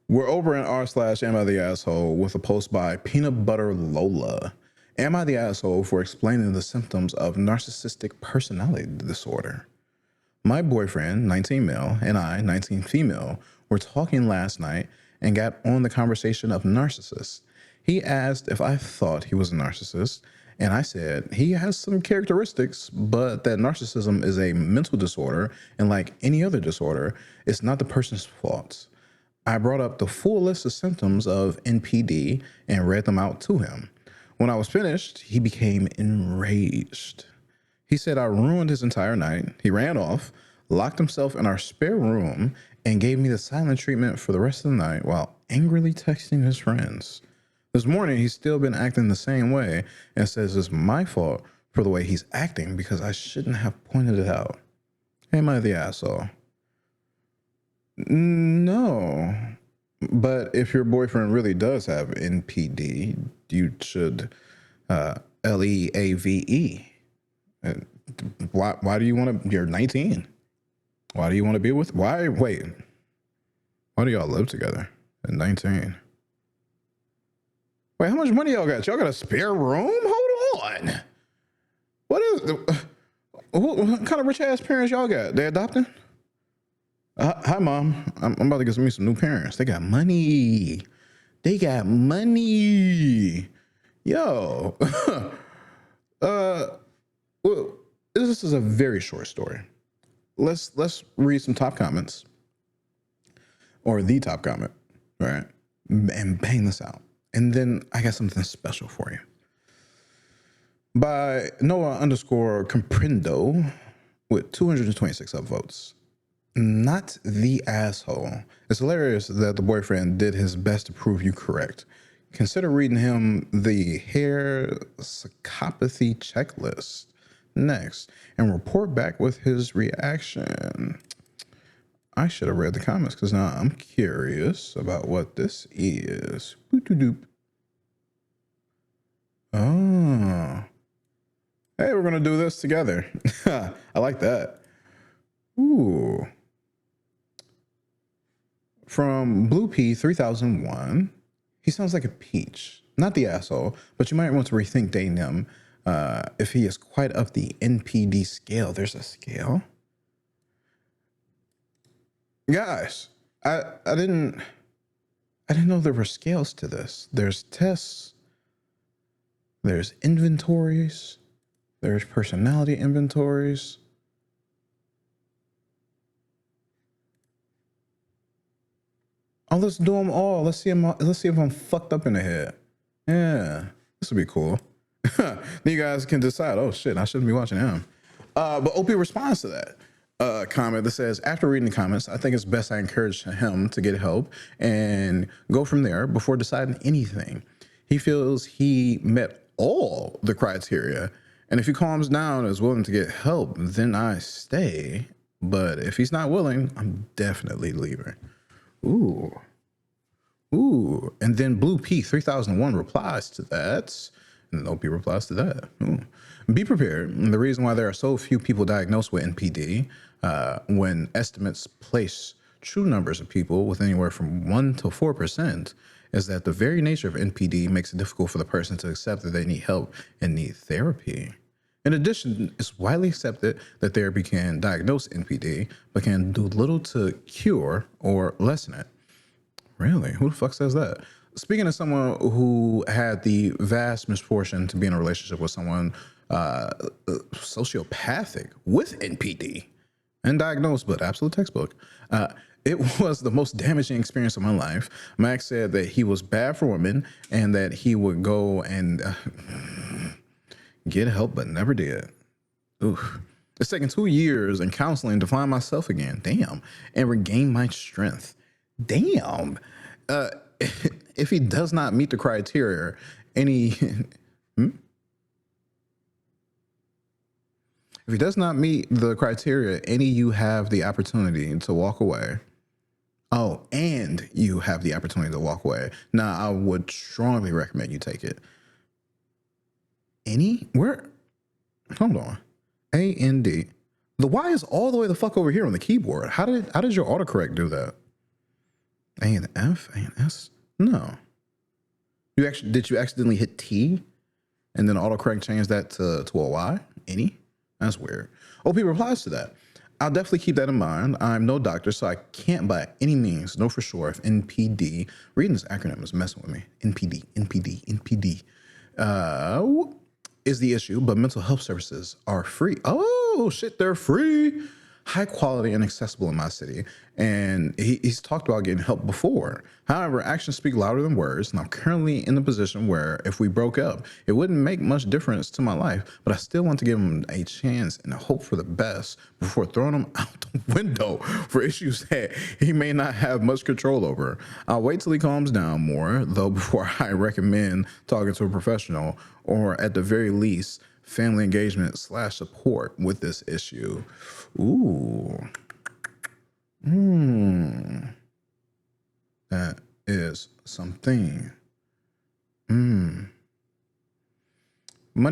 We're over in r/Am I the Asshole with a post by Peanut Butter Lola. Am I the asshole for explaining the symptoms of narcissistic personality disorder? My boyfriend, 19 male, and I, 19 female, were talking last night and got on the conversation of narcissists. He asked if I thought he was a narcissist, and I said he has some characteristics, but that narcissism is a mental disorder, and like any other disorder, it's not the person's fault. I brought up the full list of symptoms of NPD and read them out to him. When I was finished, he became enraged. He said I ruined his entire night. He ran off, locked himself in our spare room, and gave me the silent treatment for the rest of the night while angrily texting his friends. This morning, he's still been acting the same way and says it's my fault for the way he's acting because I shouldn't have pointed it out. Am I the asshole? No, but if your boyfriend really does have NPD, you should LEAVE. Why do you want to? You're 19. Why do you want to be with? Why wait? Why do y'all live together at 19? Wait, how much money y'all got? Y'all got a spare room? Hold on. What kind of rich ass parents y'all got? They adopting? Hi, Mom. I'm about to get me some new parents. They got money. They got money. Yo. Well, this is a very short story. Let's read some top comments. Or the top comment, right? And bang this out. And then I got something special for you. By Noah_Comprendo with 226 upvotes. Not the asshole. It's hilarious that the boyfriend did his best to prove you correct. Consider reading him the hair psychopathy checklist next and report back with his reaction. I should have read the comments because now I'm curious about what this is. Boop-a-doop. Oh. Hey, we're going to do this together. I like that. Ooh. From Blue P 3001, he sounds like a peach. Not the asshole, but you might want to rethink dating him if he is quite up the NPD scale. There's a scale? Guys, I didn't know there were scales to this. There's tests, there's inventories, there's personality inventories. Oh, let's do them all. Let's see if I'm fucked up in the head. Yeah, this would be cool. Then you guys can decide, oh shit, I shouldn't be watching him. But OP responds to that comment that says, after reading the comments, I think it's best I encourage him to get help and go from there before deciding anything. He feels he met all the criteria, and if he calms down and is willing to get help, then I stay. But if he's not willing, I'm definitely leaving. Ooh. And then Blue P 3001 replies to that. And OP replies to that. Ooh. Be prepared. The reason why there are so few people diagnosed with NPD, when estimates place true numbers of people with anywhere from 1 to 4%, is that the very nature of NPD makes it difficult for the person to accept that they need help and need therapy. In addition, it's widely accepted that therapy can diagnose NPD, but can do little to cure or lessen it. Really? Who the fuck says that? Speaking of someone who had the vast misfortune to be in a relationship with someone sociopathic with NPD and diagnosed, but absolute textbook, it was the most damaging experience of my life. Max said that he was bad for women and that he would go and get help, but never did. Oof. It's taken 2 years in counseling to find myself again. Damn. And regain my strength. Damn. If he does not meet the criteria, if he does not meet the criteria, you have the opportunity to walk away. Oh, and you have the opportunity to walk away. Now, I would strongly recommend you take it. Where? Hold on. AND. The Y is all the way the fuck over here on the keyboard. How did your autocorrect do that? A and F, A and S? No. Did you accidentally hit T and then autocorrect changed that to a Y? Any? That's weird. OP replies to that. I'll definitely keep that in mind. I'm no doctor, so I can't by any means know for sure if NPD, reading this acronym is messing with me. NPD, is the issue, but mental health services are free. Oh, shit, they're free. High quality and accessible in my city. And he's talked about getting help before. However, actions speak louder than words. And I'm currently in the position where if we broke up, it wouldn't make much difference to my life, but I still want to give him a chance and hope for the best before throwing him out the window for issues that he may not have much control over. I'll wait till he calms down more, though, before I recommend talking to a professional, or at the very least, family engagement / support with this issue. Ooh. That is something. Money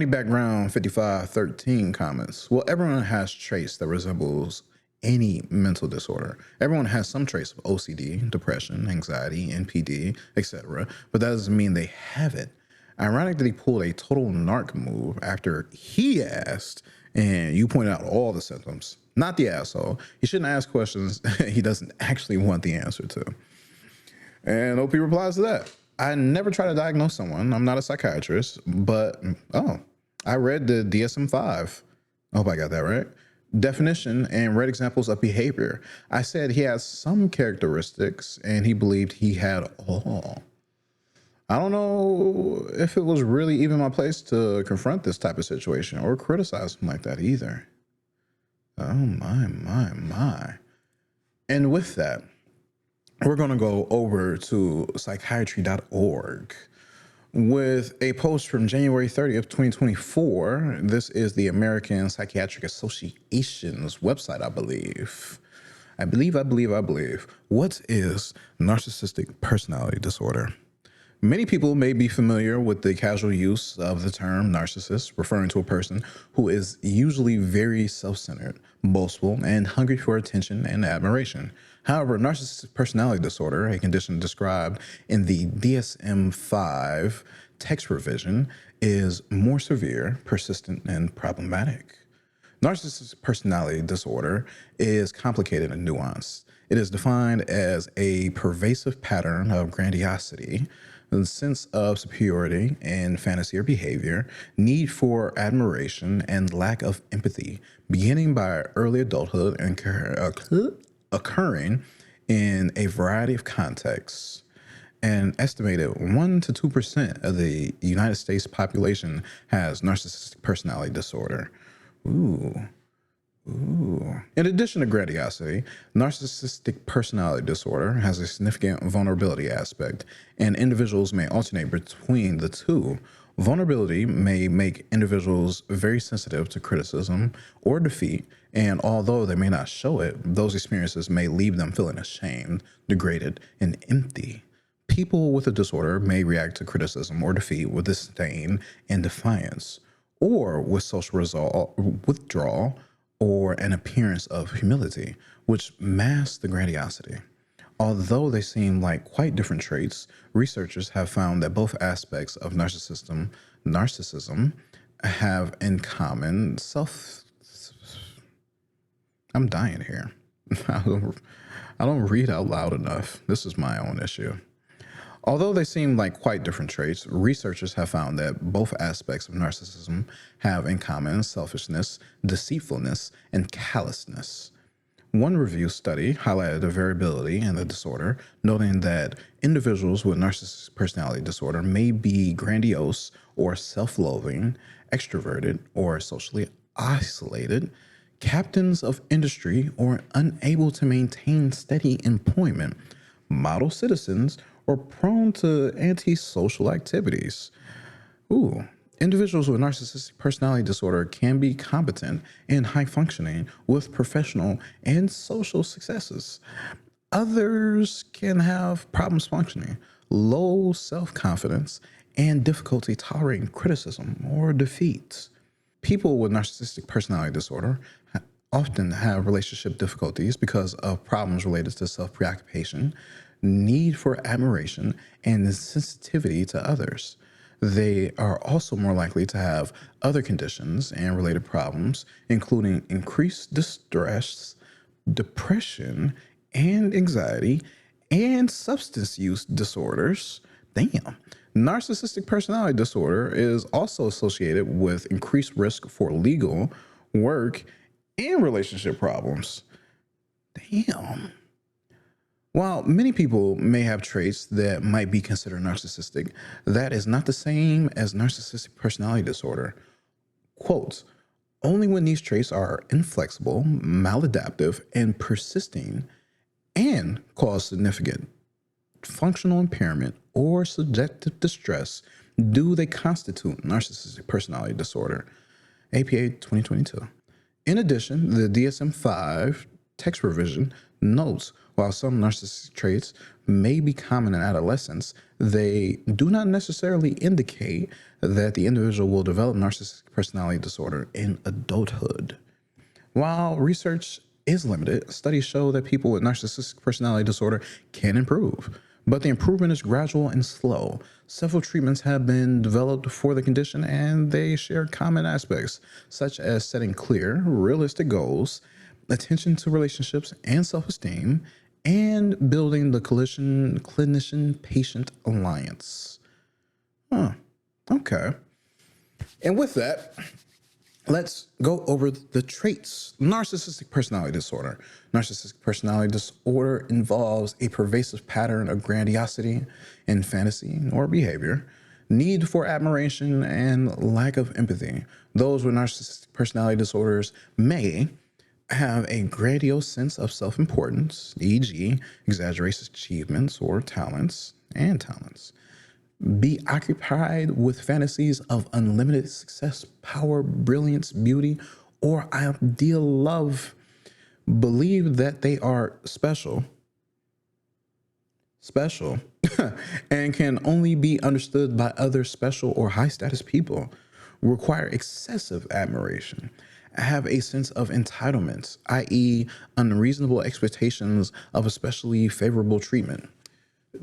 Background 5513 comments. Well, everyone has traits that resembles any mental disorder. Everyone has some traits of OCD, depression, anxiety, NPD, etc., but that doesn't mean they have it. Ironic that he pulled a total narc move after he asked, and you pointed out all the symptoms. Not the asshole. He shouldn't ask questions he doesn't actually want the answer to. And OP replies to that. I never try to diagnose someone. I'm not a psychiatrist, but, I read the DSM-5. I hope I got that right. Definition and read examples of behavior. I said he has some characteristics and he believed he had all. I don't know if it was really even my place to confront this type of situation or criticize him like that either. Oh my. And with that, we're going to go over to psychiatry.org with a post from January 30th, 2024. This is the American Psychiatric Association's website, I believe. What is narcissistic personality disorder? Many people may be familiar with the casual use of the term narcissist, referring to a person who is usually very self-centered, boastful, and hungry for attention and admiration. However, narcissistic personality disorder, a condition described in the DSM-5 text revision, is more severe, persistent, and problematic. Narcissistic personality disorder is complicated and nuanced. It is defined as a pervasive pattern of grandiosity, a sense of superiority in fantasy or behavior, need for admiration, and lack of empathy, beginning by early adulthood and occurring in a variety of contexts. An estimated 1 to 2% of the United States population has narcissistic personality disorder. Ooh. In addition to grandiosity, narcissistic personality disorder has a significant vulnerability aspect, and individuals may alternate between the two. Vulnerability may make individuals very sensitive to criticism or defeat, and although they may not show it, those experiences may leave them feeling ashamed, degraded, and empty. People with a disorder may react to criticism or defeat with disdain and defiance, or with social withdrawal, or an appearance of humility, which masks the grandiosity. Although they seem like quite different traits, researchers have found that both aspects of narcissism have in common I'm dying here. I don't read out loud enough. This is my own issue. Although they seem like quite different traits, researchers have found that both aspects of narcissism have in common selfishness, deceitfulness, and callousness. One review study highlighted the variability in the disorder, noting that individuals with narcissistic personality disorder may be grandiose or self-loathing, extroverted or socially isolated, captains of industry or unable to maintain steady employment, model citizens, or prone to antisocial activities. Individuals with narcissistic personality disorder can be competent and high functioning with professional and social successes. Others can have problems functioning, low self-confidence, and difficulty tolerating criticism or defeat. People with narcissistic personality disorder often have relationship difficulties because of problems related to self-preoccupation, need for admiration, and sensitivity to others. They are also more likely to have other conditions and related problems, including increased distress, depression, and anxiety, and substance use disorders. Damn. Narcissistic personality disorder is also associated with increased risk for legal, work, and relationship problems. Damn. While many people may have traits that might be considered narcissistic, that is not the same as narcissistic personality disorder. Quote, only when these traits are inflexible, maladaptive, and persisting and cause significant functional impairment or subjective distress do they constitute narcissistic personality disorder. APA 2022. In addition, the DSM-5 text revision notes while some narcissistic traits may be common in adolescence, they do not necessarily indicate that the individual will develop narcissistic personality disorder in adulthood. While research is limited, studies show that people with narcissistic personality disorder can improve, but the improvement is gradual and slow. Several treatments have been developed for the condition, and they share common aspects, such as setting clear, realistic goals, attention to relationships and self-esteem, and building the clinician-patient alliance. Okay. And with that, let's go over the traits. Narcissistic personality disorder. Narcissistic personality disorder involves a pervasive pattern of grandiosity in fantasy or behavior, need for admiration, and lack of empathy. Those with narcissistic personality disorders may have a grandiose sense of self-importance, e.g., exaggerated achievements or talents, be occupied with fantasies of unlimited success, power, brilliance, beauty, or ideal love, believe that they are special, and can only be understood by other special or high-status people, require excessive admiration, have a sense of entitlement, i.e., unreasonable expectations of especially favorable treatment,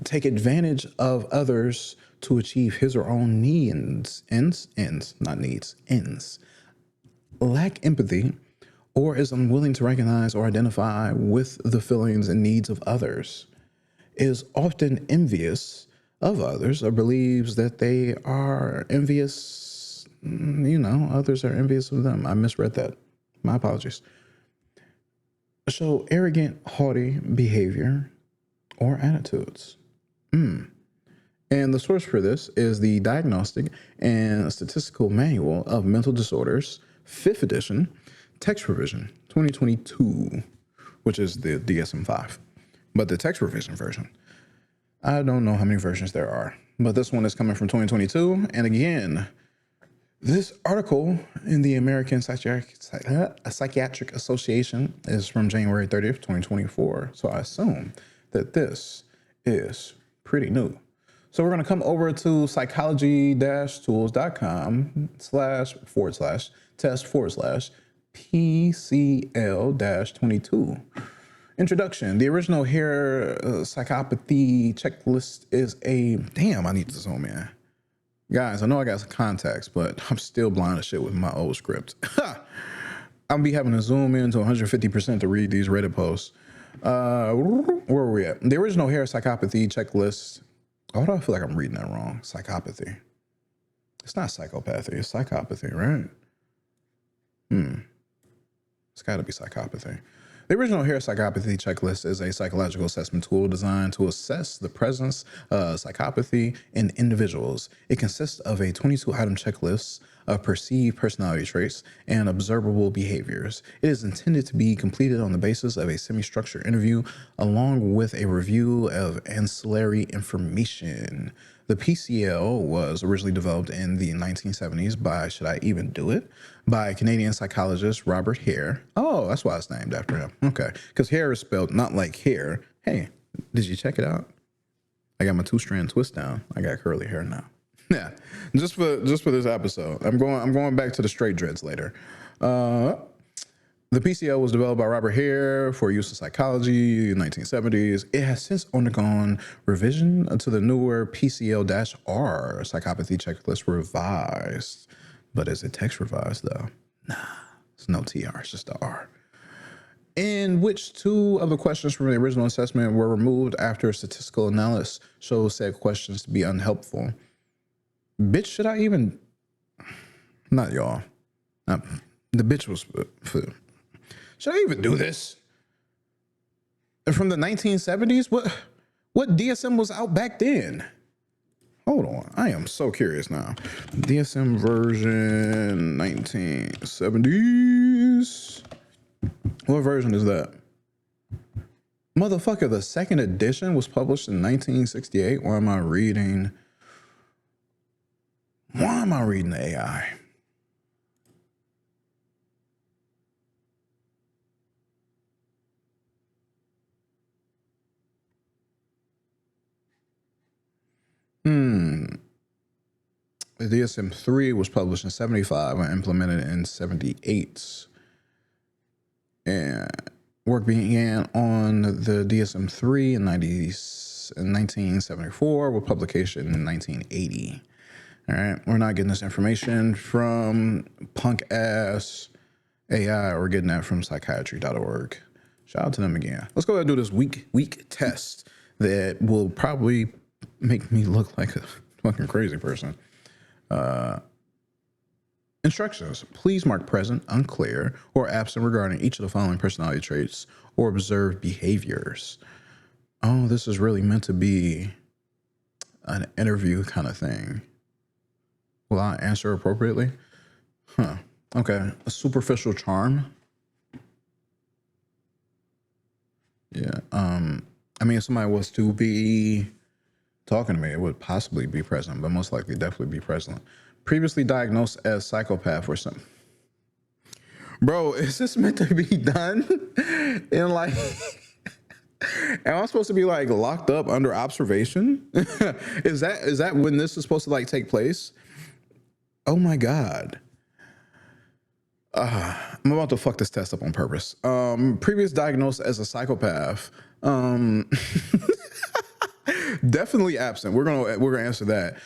take advantage of others to achieve his or her own ends, lack empathy, or is unwilling to recognize or identify with the feelings and needs of others, is often envious of others or believes that they are envious, others are envious of them. I misread that. My apologies. Show arrogant, haughty behavior or attitudes. And the source for this is the Diagnostic and Statistical Manual of Mental Disorders, 5th edition, text revision, 2022, which is the DSM-5. But the text revision version, I don't know how many versions there are, but this one is coming from 2022. And again, this article in the American Psychiatric Association is from January 30th, 2024. So I assume that this is pretty new. So we're going to come over to psychology-tools.com/test/PCL-22. Introduction. The original hair psychopathy checklist is a... Damn, I need to zoom in. Guys, I know I got some context, but I'm still blind as shit with my old script. I'll be having to zoom in to 150% to read these Reddit posts. Where were we at? The original hair psychopathy checklist. Why do I feel like I'm reading that wrong? Psychopathy. It's not psychopathy. It's psychopathy, right? It's got to be psychopathy. The original hair psychopathy checklist is a psychological assessment tool designed to assess the presence of psychopathy in individuals. It consists of a 22-item checklist of perceived personality traits and observable behaviors. It is intended to be completed on the basis of a semi-structured interview along with a review of ancillary information. The PCL was originally developed in the 1970s by, should I even do it? By Canadian psychologist Robert Hare. Oh, that's why it's named after him. Okay, because hair is spelled not like hair. Hey, did you check it out? I got my 2-strand twist down. I got curly hair now. Yeah, just for this episode. I'm going back to the straight dreads later. The PCL was developed by Robert Hare for use in psychology in the 1970s. It has since undergone revision to the newer PCL-R psychopathy checklist revised. But is it text revised though? Nah, it's no TR, it's just the R. In which 2 of the questions from the original assessment were removed after statistical analysis shows said questions to be unhelpful. Bitch, should I even? Not y'all. The bitch was. Should I even do this? From the 1970s? What DSM was out back then? Hold on. I am so curious now. DSM version 1970s. What version is that? Motherfucker, the 2nd edition was published in 1968. Why am I reading the AI? The DSM-3 was published in 75 and implemented in 78. And work began on the DSM-3 in 1974 with publication in 1980. All right, we're not getting this information from punk-ass AI. We're getting that from psychiatry.org. Shout out to them again. Let's go ahead and do this week test that will probably make me look like a fucking crazy person. Instructions. Please mark present, unclear, or absent regarding each of the following personality traits or observed behaviors. Oh, this is really meant to be an interview kind of thing. Will I answer appropriately? Huh. Okay. A superficial charm. Yeah. I mean, if somebody was to be talking to me, it would possibly be present, but most likely definitely be present. Previously diagnosed as psychopath or something. Bro, is this meant to be done? And like, am I supposed to be like locked up under observation? Is that when this is supposed to like take place? Oh my God. I'm about to fuck this test up on purpose. Previous diagnosed as a psychopath. Definitely absent. We're gonna answer that.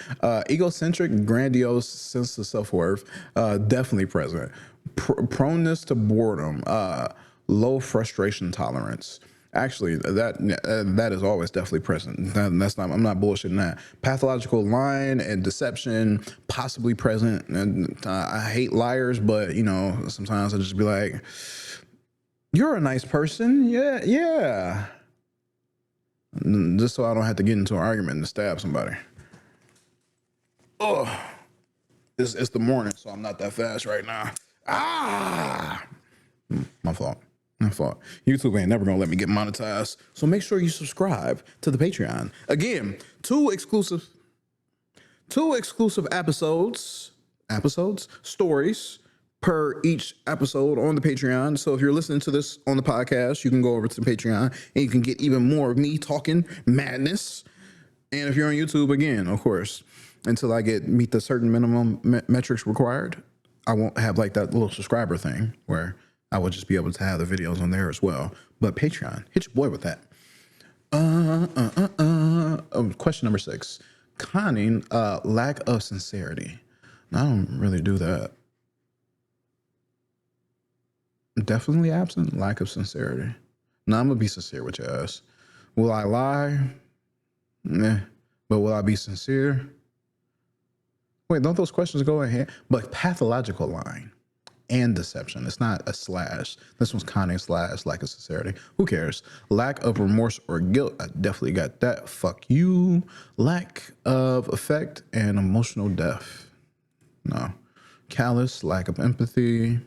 Egocentric, grandiose sense of self-worth. Definitely present. Proneness to boredom. Low frustration tolerance. Actually, that is always definitely present. That's not. I'm not bullshitting that. Pathological lying and deception possibly present. And I hate liars, but you know sometimes I just be like, "You're a nice person." Yeah. Just so I don't have to get into an argument and stab somebody. Oh, it's the morning, so I'm not that fast right now. My fault. YouTube ain't never gonna let me get monetized, so make sure you subscribe to the Patreon. Again, two exclusive stories per each episode on the Patreon. So if you're listening to this on the podcast, you can go over to the Patreon and you can get even more of me talking madness. And if you're on YouTube, again, of course, until I meet the certain minimum metrics required, I won't have like that little subscriber thing where I would just be able to have the videos on there as well. But Patreon, hit your boy with that. Question number 6. Conning, lack of sincerity. I don't really do that. Definitely absent, lack of sincerity. Now I'm gonna be sincere with your ass. Will I lie? Nah. But will I be sincere? Wait, don't those questions go ahead? But pathological lying and deception. It's not a slash. This one's conning slash lack of sincerity. Who cares? Lack of remorse or guilt. I definitely got that. Fuck you. Lack of affect and emotional depth. No. Callous, lack of empathy.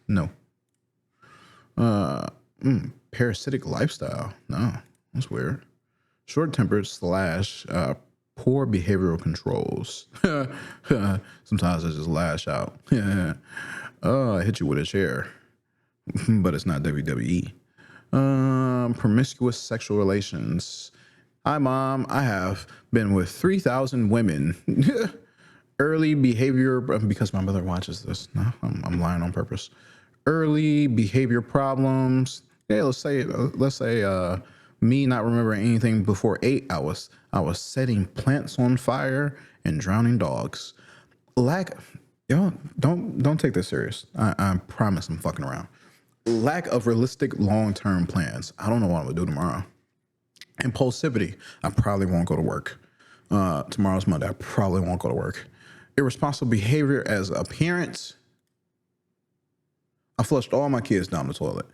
No. Parasitic lifestyle. No, that's weird. Short-tempered slash poor behavioral controls. Sometimes I just lash out. I hit you with a chair, but it's not WWE. Promiscuous sexual relations. Hi, Mom. I have been with 3,000 women. Early behavior, because my mother watches this. No, I'm lying on purpose. Early behavior problems. Yeah, let's say me not remembering anything before 8. I was setting plants on fire and drowning dogs. Lack, yo, don't take this serious. I promise I'm fucking around. Lack of realistic long-term plans. I don't know what I'm gonna do tomorrow. Impulsivity. I probably won't go to work. Tomorrow's Monday. I probably won't go to work. Irresponsible behavior as a parent. I flushed all my kids down the toilet.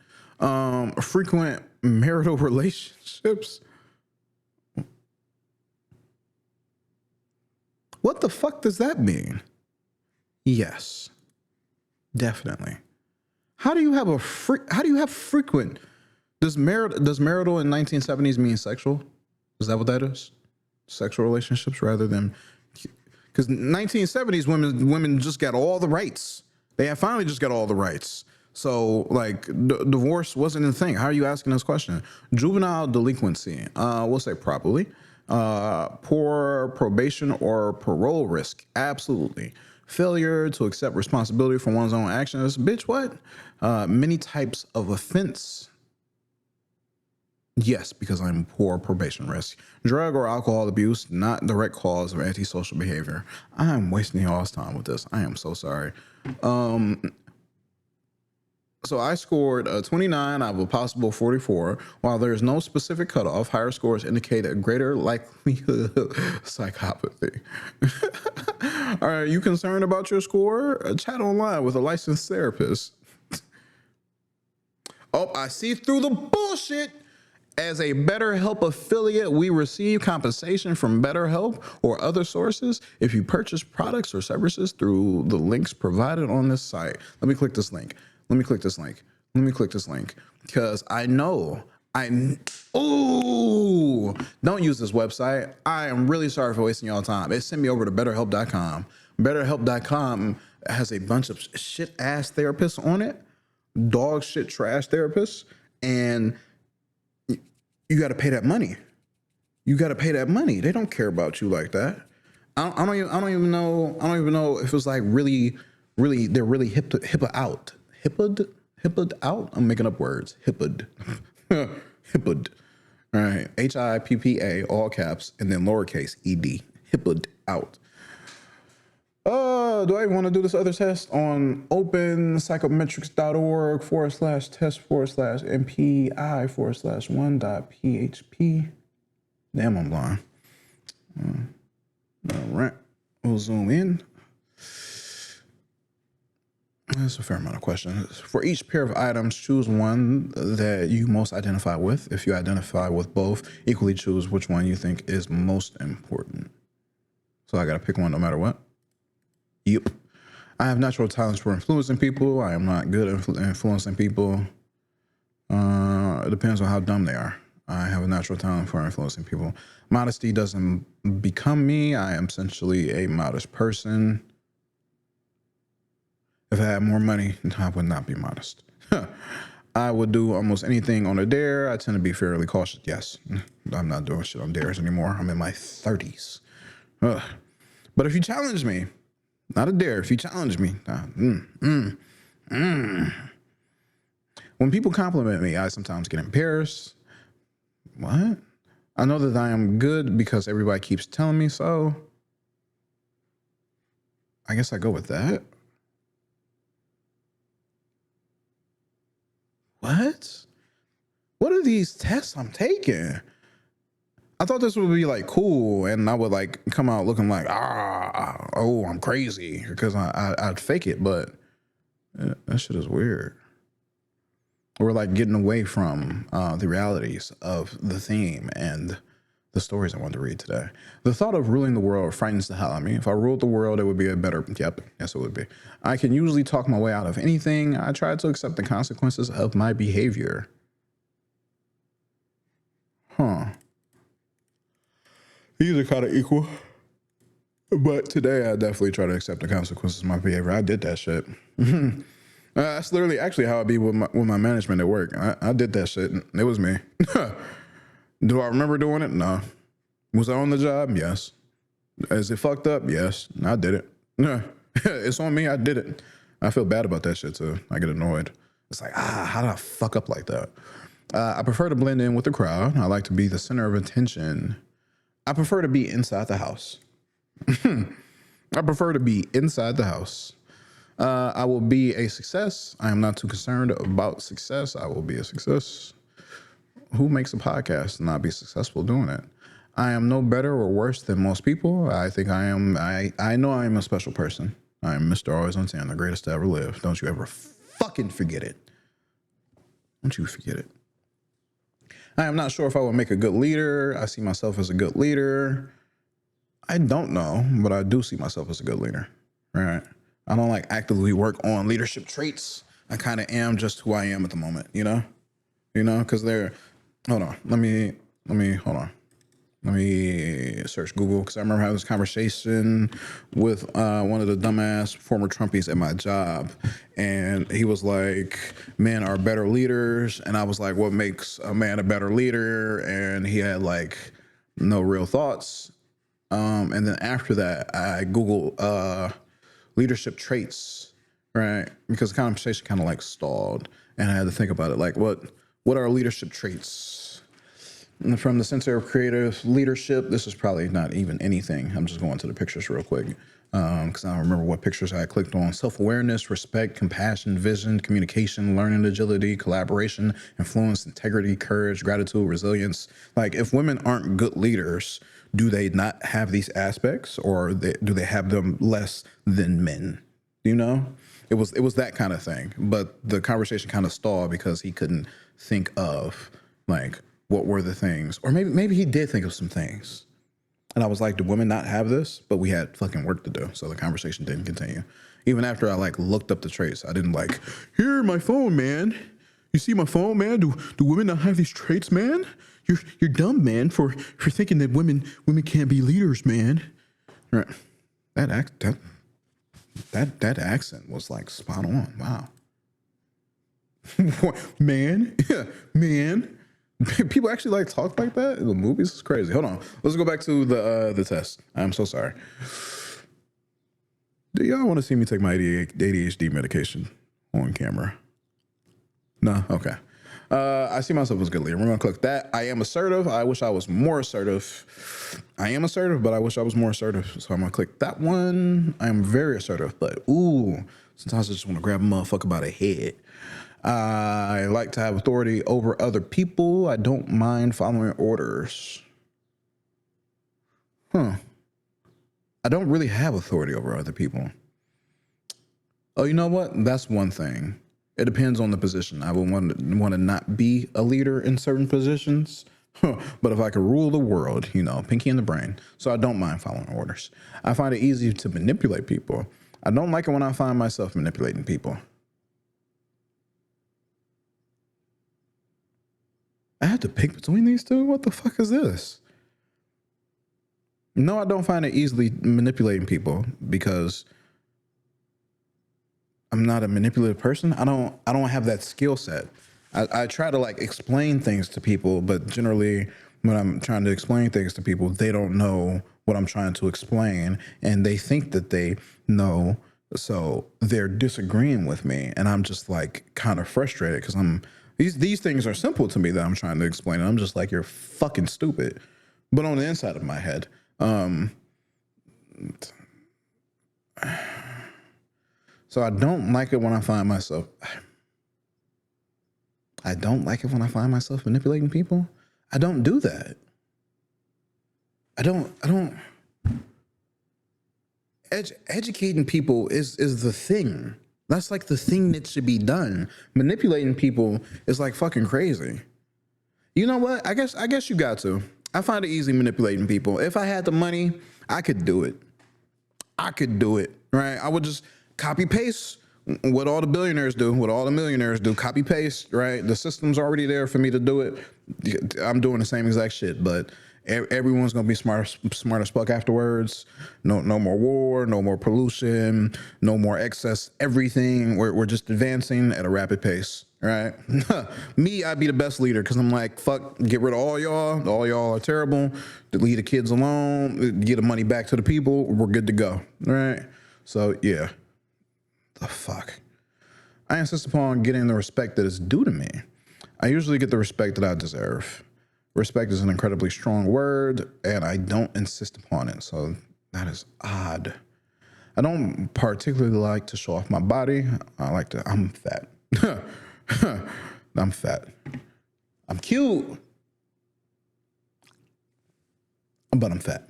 Frequent marital relationships. What the fuck does that mean? Yes, definitely. How do you have frequent? Does marital in 1970s mean sexual? Is that what that is? Sexual relationships rather than, because 1970s women just got all the rights. They have finally just got all the rights. So like divorce wasn't a thing. How are you asking this question? Juvenile delinquency. We'll say properly. Poor probation or parole risk. Absolutely. Failure to accept responsibility for one's own actions. Bitch, what? Many types of offense. Yes, because I'm poor probation risk. Drug or alcohol abuse, not direct cause of antisocial behavior. I'm wasting y'all's time with this. I am so sorry. So I scored a 29 out of a possible 44. While there's no specific cutoff, higher scores indicate a greater likelihood of psychopathy. Are you concerned about your score? Chat online with a licensed therapist. Oh, I see through the bullshit. As a BetterHelp affiliate, we receive compensation from BetterHelp or other sources if you purchase products or services through the links provided on this site. Let me click this link. Let me click this link. Let me click this link. Because I know, ooh, don't use this website. I am really sorry for wasting y'all time. It sent me over to BetterHelp.com. BetterHelp.com has a bunch of shit-ass therapists on it. Dog shit trash therapists. And you got to pay that money. You got to pay that money. They don't care about you like that. I don't even know if it's like really, they're really hippa out. Hippa'd out? I'm making up words. Hippa'd. Hippa'd. All right. HIPPA, all caps, and then lowercase ed. Hippa'd out. Do I want to do this other test on openpsychometrics.org/test/MPI/1.php? Damn, I'm blind. All right. We'll zoom in. That's a fair amount of questions. For each pair of items, choose one that you most identify with. If you identify with both, equally choose which one you think is most important. So I got to pick one no matter what. Yep. I have natural talents for influencing people. I am not good at influencing people. It depends on how dumb they are. I have a natural talent for influencing people. Modesty doesn't become me. I am essentially a modest person. If I had more money, I would not be modest. I would do almost anything on a dare. I tend to be fairly cautious. Yes, I'm not doing shit on dares anymore. I'm in my 30s. But if you challenge me, not a dare, if you challenge me, when people compliment me, I sometimes get embarrassed. What? I know that I am good because everybody keeps telling me so. I guess I go with that. What? What are these tests I'm taking? I thought this would be like cool and I would like come out looking like, oh, I'm crazy because I'd fake it, but that shit is weird. We're like getting away from the realities of the theme and the stories I want to read today. The thought of ruling the world frightens the hell out of me. If I ruled the world, it would be a better, yep, yes, it would be. I can usually talk my way out of anything. I try to accept the consequences of my behavior. These are kind of equal. But today, I definitely try to accept the consequences of my behavior. I did that shit. That's literally actually how I be with my management at work. I did that shit. It was me. Do I remember doing it? No. Was I on the job? Yes. Is it fucked up? Yes, I did it. No, it's on me. I did it. I feel bad about that shit too. I get annoyed. It's like, how did I fuck up like that? I prefer to blend in with the crowd. I like to be the center of attention. I prefer to be inside the house. I prefer to be inside the house. I will be a success. I am not too concerned about success. I will be a success. Who makes a podcast and not be successful doing it? I am no better or worse than most people. I think I am. I know I am a special person. I am Mr. Always on 10, the greatest to ever live. Don't you ever fucking forget it. Don't you forget it. I am not sure if I would make a good leader. I see myself as a good leader. I don't know, but I do see myself as a good leader. Right? I don't like actively work on leadership traits. I kind of am just who I am at the moment, you know? Because hold on. Let me hold on. Let me search Google, because I remember having this conversation with one of the dumbass former Trumpies at my job. And he was like, men are better leaders. And I was like, what makes a man a better leader? And he had like no real thoughts. And then after that, I Googled leadership traits, right? Because the conversation kind of like stalled. And I had to think about it. Like, what are leadership traits? From the Center of Creative Leadership, this is probably not even anything. I'm just going to the pictures real quick because I don't remember what pictures I clicked on. Self-awareness, respect, compassion, vision, communication, learning agility, collaboration, influence, integrity, courage, gratitude, resilience. Like, if women aren't good leaders, do they not have these aspects, or do they have them less than men? You know? It was that kind of thing. But the conversation kind of stalled because he couldn't think of, like, what were the things? Or maybe he did think of some things. And I was like, do women not have this? But we had fucking work to do. So the conversation didn't continue. Even after I like looked up the traits, I didn't like, here, my phone, man. You see my phone, man? Do women not have these traits, man? You're dumb, man, for thinking that women can't be leaders, man. Right. That accent was like spot on. Wow. Man, yeah, man. People actually like talk like that in the movies. It's crazy. Hold on. Let's go back to the test. I'm so sorry. Do y'all want to see me take my ADHD medication on camera? No? Okay. I see myself as a good leader. We're going to click that. I am assertive. I wish I was more assertive. I am assertive, but I wish I was more assertive. So I'm going to click that one. I am very assertive, but ooh, sometimes I just want to grab a motherfucker by the head. I like to have authority over other people. I don't mind following orders. I don't really have authority over other people. Oh, you know what? That's one thing. It depends on the position. I would want to not be a leader in certain positions. But if I could rule the world, pinky in the brain. So I don't mind following orders. I find it easy to manipulate people. I don't like it when I find myself manipulating people. I have to pick between these two? What the fuck is this? No, I don't find it easily manipulating people because I'm not a manipulative person. I don't have that skill set. I try to like explain things to people, but generally when I'm trying to explain things to people, they don't know what I'm trying to explain and they think that they know. So they're disagreeing with me and I'm just like kind of frustrated because these things are simple to me that I'm trying to explain. And I'm just like, you're fucking stupid. But on the inside of my head, so I don't like it when I find myself manipulating people. I don't do that. I don't educating people is the thing. That's like the thing that should be done. Manipulating people is like fucking crazy. You know what? I guess you got to. I find it easy manipulating people. If I had the money, I could do it. Right? I would just copy paste what all the billionaires do, what all the millionaires do, copy paste, right? The system's already there for me to do it. I'm doing the same exact shit, but Everyone's gonna be smart as fuck afterwards. No more war, no more pollution, no more excess. Everything. We're just advancing at a rapid pace. Right? Me, I'd be the best leader because I'm like, fuck, get rid of all y'all. All y'all are terrible. Leave the kids alone. Get the money back to the people. We're good to go. Right? So yeah. The fuck. I insist upon getting the respect that is due to me. I usually get the respect that I deserve. Respect is an incredibly strong word, and I don't insist upon it. So that is odd. I don't particularly like to show off my body. I'm fat. I'm fat. I'm cute, but I'm fat.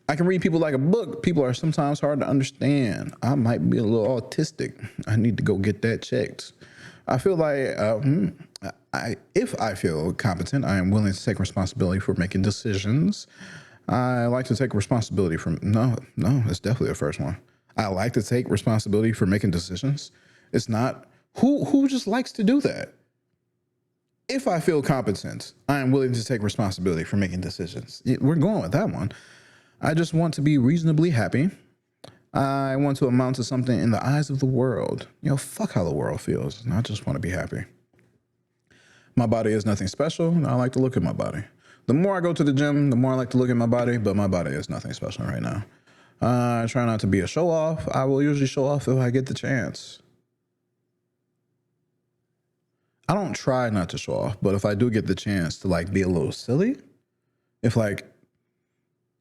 I can read people like a book. People are sometimes hard to understand. I might be a little autistic. I need to go get that checked. I feel like if I feel competent, I am willing to take responsibility for making decisions. I like to take responsibility for, no, it's definitely the first one. I like to take responsibility for making decisions. It's not, who just likes to do that? If I feel competent, I am willing to take responsibility for making decisions. We're going with that one. I just want to be reasonably happy. I want to amount to something in the eyes of the world. Fuck how the world feels. I just want to be happy. My body is nothing special, and I like to look at my body. The more I go to the gym, the more I like to look at my body, but my body is nothing special right now. I try not to be a show-off. I will usually show off if I get the chance. I don't try not to show off, but if I do get the chance to be a little silly, if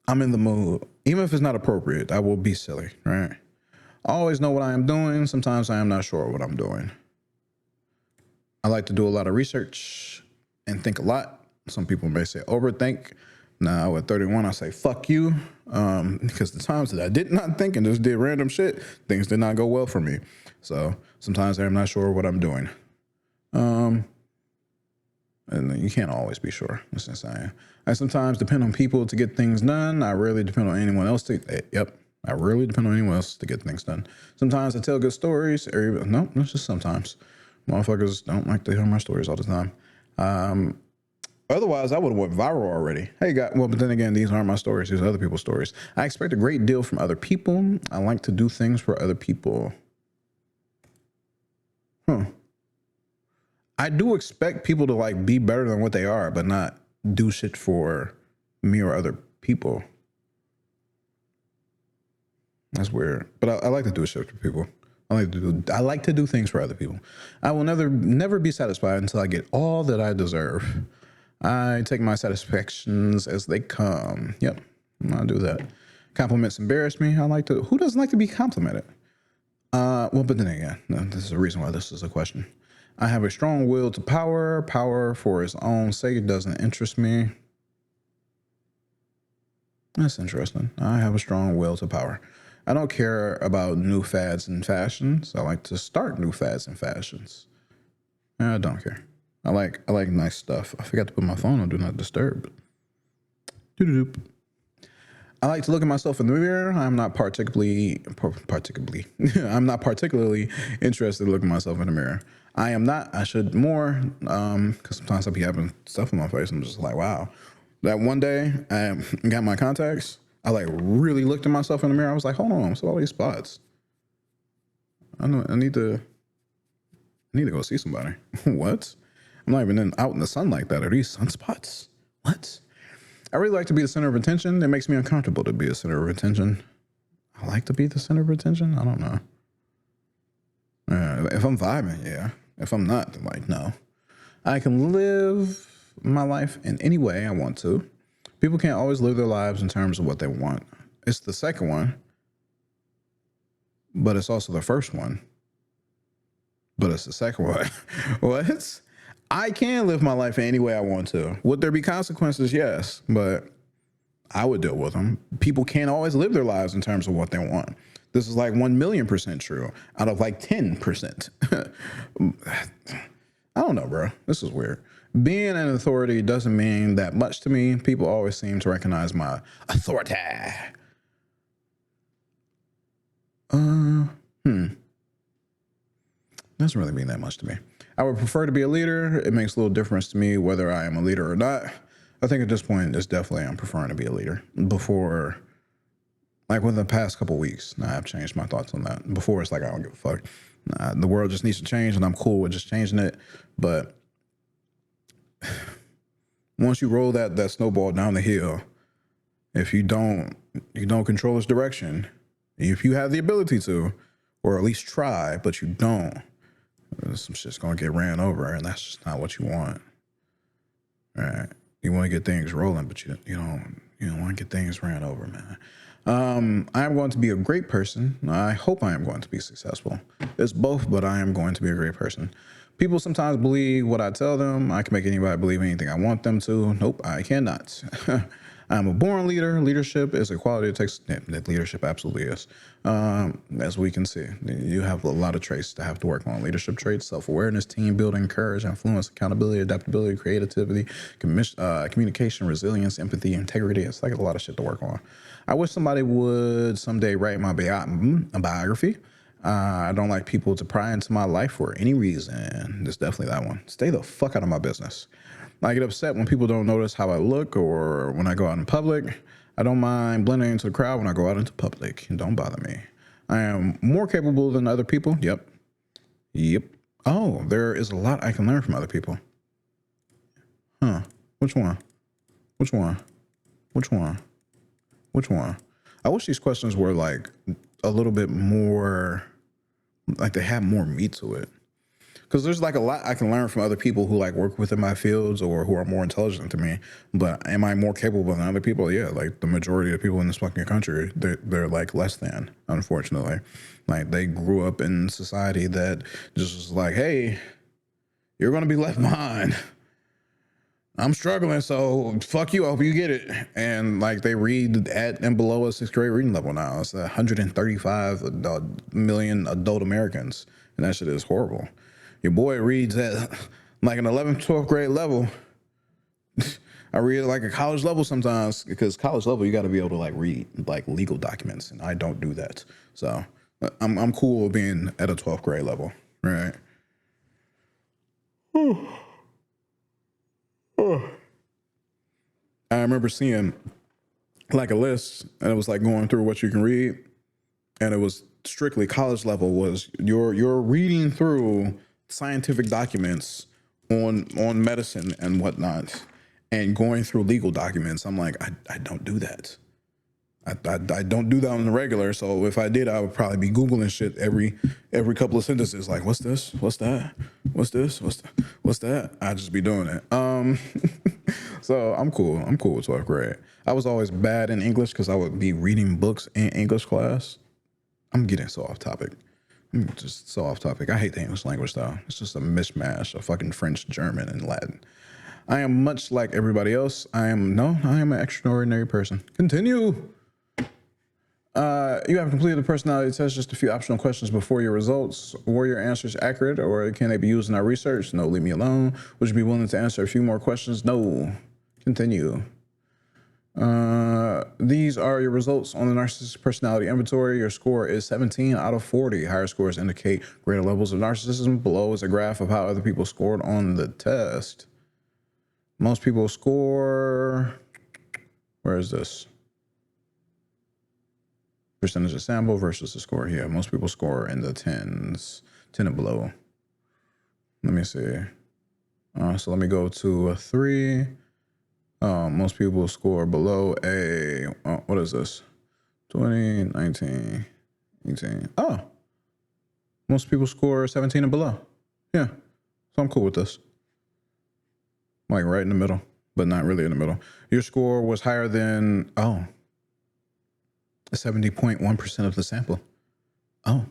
I'm in the mood, even if it's not appropriate, I will be silly, right? I always know what I am doing. Sometimes I am not sure what I'm doing. I like to do a lot of research and think a lot. Some people may say overthink. Now at 31, I say fuck you, because the times that I did not think and just did random shit, things did not go well for me. So sometimes I am not sure what I'm doing. And you can't always be sure. That's insane. I sometimes depend on people to get things done. I rarely depend on anyone else I rarely depend on anyone else to get things done. Sometimes I tell good stories, no, it's just sometimes. Motherfuckers don't like to hear my stories all the time. Otherwise, I would have went viral already. Hey, but then again, these aren't my stories. These are other people's stories. I expect a great deal from other people. I like to do things for other people. I do expect people to be better than what they are, but not do shit for me or other people. That's weird. But I like to do shit for people. I like to do things for other people. I will never be satisfied until I get all that I deserve. I take my satisfactions as they come. Yep, I'll do that. Compliments embarrass me. Who doesn't like to be complimented? But then again, this is a reason why this is a question. I have a strong will to power. Power for its own sake doesn't interest me. That's interesting. I have a strong will to power. I don't care about new fads and fashions. I like to start new fads and fashions. I don't care. I like nice stuff. I forgot to put my phone on Do Not Disturb. Doo-doo-doop. I like to look at myself in the mirror. I'm not particularly I'm not particularly interested in looking at myself in the mirror. I am not. I should more, because sometimes I be having stuff in my face. I'm just like, wow. That one day I got my contacts. I really looked at myself in the mirror. I was like, hold on, what's all these spots? I need to go see somebody. What? I'm not even out in the sun like that. Are these sunspots? What? I really like to be the center of attention. It makes me uncomfortable to be the center of attention. I like to be the center of attention. I don't know. If I'm vibing, yeah. If I'm not, no. I can live my life in any way I want to. People can't always live their lives in terms of what they want. It's the second one, but it's also the first one, but it's the second one. What? I can live my life in any way I want to. Would there be consequences? Yes, but I would deal with them. People can't always live their lives in terms of what they want. This is 1,000,000% true out of 10%. I don't know, bro. This is weird. Being an authority doesn't mean that much to me. People always seem to recognize my authority. Doesn't really mean that much to me. I would prefer to be a leader. It makes a little difference to me whether I am a leader or not. I think at this point, it's definitely I'm preferring to be a leader. Before, like within the past couple weeks, I've changed my thoughts on that. Before, it's like I don't give a fuck. The world just needs to change, and I'm cool with just changing it. But once you roll that snowball down the hill, if you don't control its direction, if you have the ability to, or at least try, but you don't, some shit's gonna get ran over, and that's just not what you want. All right, you want to get things rolling, but you don't want to get things ran over, man. I am going to be a great person. I hope I am going to be successful. It's both, but I am going to be a great person. People sometimes believe what I tell them. I can make anybody believe anything I want them to. Nope, I cannot. I'm a born leader. Leadership is a quality it takes. That leadership absolutely is. As we can see, you have a lot of traits to have to work on. Leadership traits: self-awareness, team building, courage, influence, accountability, adaptability, creativity, communication, resilience, empathy, integrity. It's like a lot of shit to work on. I wish somebody would someday write my biography. I don't like people to pry into my life for any reason. It's definitely that one. Stay the fuck out of my business. I get upset when people don't notice how I look or when I go out in public. I don't mind blending into the crowd when I go out into public. Don't bother me. I am more capable than other people. Yep. Oh, there is a lot I can learn from other people. Huh. Which one? I wish these questions were like a little bit more, like they have more meat to it. Because there's like a lot I can learn from other people who like work within my fields or who are more intelligent than me. But am I more capable than other people? Yeah, like the majority of people in this fucking country, they're like less than, unfortunately. Like they grew up in society that just was like, hey, you're going to be left behind. I'm struggling, so fuck you. I hope you get it. And like they read at and below a 6th grade reading level now. It's 135 million adult Americans. And that shit is horrible. Your boy reads at like an 11th, 12th grade level. I read at like a college level sometimes, because college level, you got to be able to like read like legal documents. And I don't do that. So I'm cool being at a 12th grade level. Right. I remember seeing like a list, and it was like going through what you can read, and it was strictly college level. Was you're reading through scientific documents on medicine and whatnot, and going through legal documents. I'm like, I don't do that. I don't do that on the regular. So if I did, I would probably be Googling shit every couple of sentences. Like, what's this? What's that? What's this? What's that? I'd just be doing it. So I'm cool. I'm cool with 12th grade. I was always bad in English because I would be reading books in English class. I'm getting so off topic. I'm just so off topic. I hate the English language though. It's just a mishmash of fucking French, German, and Latin. I am much like everybody else. I am an extraordinary person. Continue. You have completed the personality test. Just a few optional questions before your results. Were your answers accurate, or can they be used in our research? No, leave me alone. Would you be willing to answer a few more questions? No. Continue. These are your results on the Narcissistic Personality Inventory. Your score is 17 out of 40. Higher scores indicate greater levels of narcissism. Below is a graph of how other people scored on the test. Most people score... Where is this? Percentage of sample versus the score here. Most people score in the 10s, 10 and below. Let me see. So let me go to a 3. Most people score below a, what is this? 20, 19, 18. Oh, most people score 17 and below. Yeah, so I'm cool with this. Like right in the middle, but not really in the middle. Your score was higher than, 70.1% of the sample. Oh,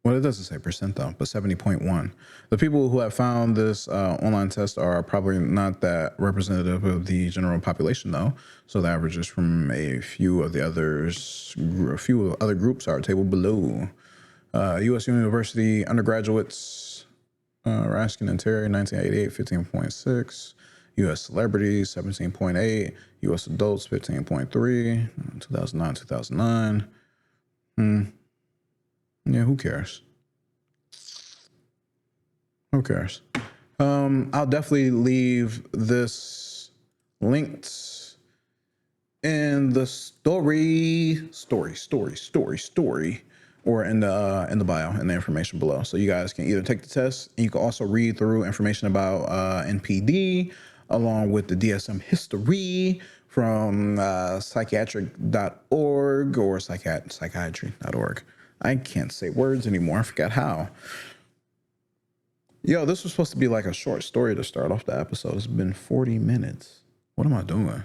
well, it doesn't say percent though, but 70.1. The people who have found this online test are probably not that representative of the general population though. So the averages from a few of the others, a few other groups are tabled below. U.S. University undergraduates, Raskin and Terry, 1988, 15.6. U.S. celebrities, 17.8. U.S. adults, 15.3. 2009, 2009. Yeah, who cares? Who cares? I'll definitely leave this linked in the story, or in the bio, in the information below. So you guys can either take the test, and you can also read through information about NPD, along with the DSM history from psychiatric.org or psychiatry.org. I can't say words anymore. I forgot how. Yo, this was supposed to be like a short story to start off the episode. It's been 40 minutes. What am I doing?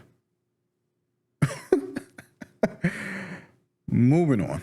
Moving on.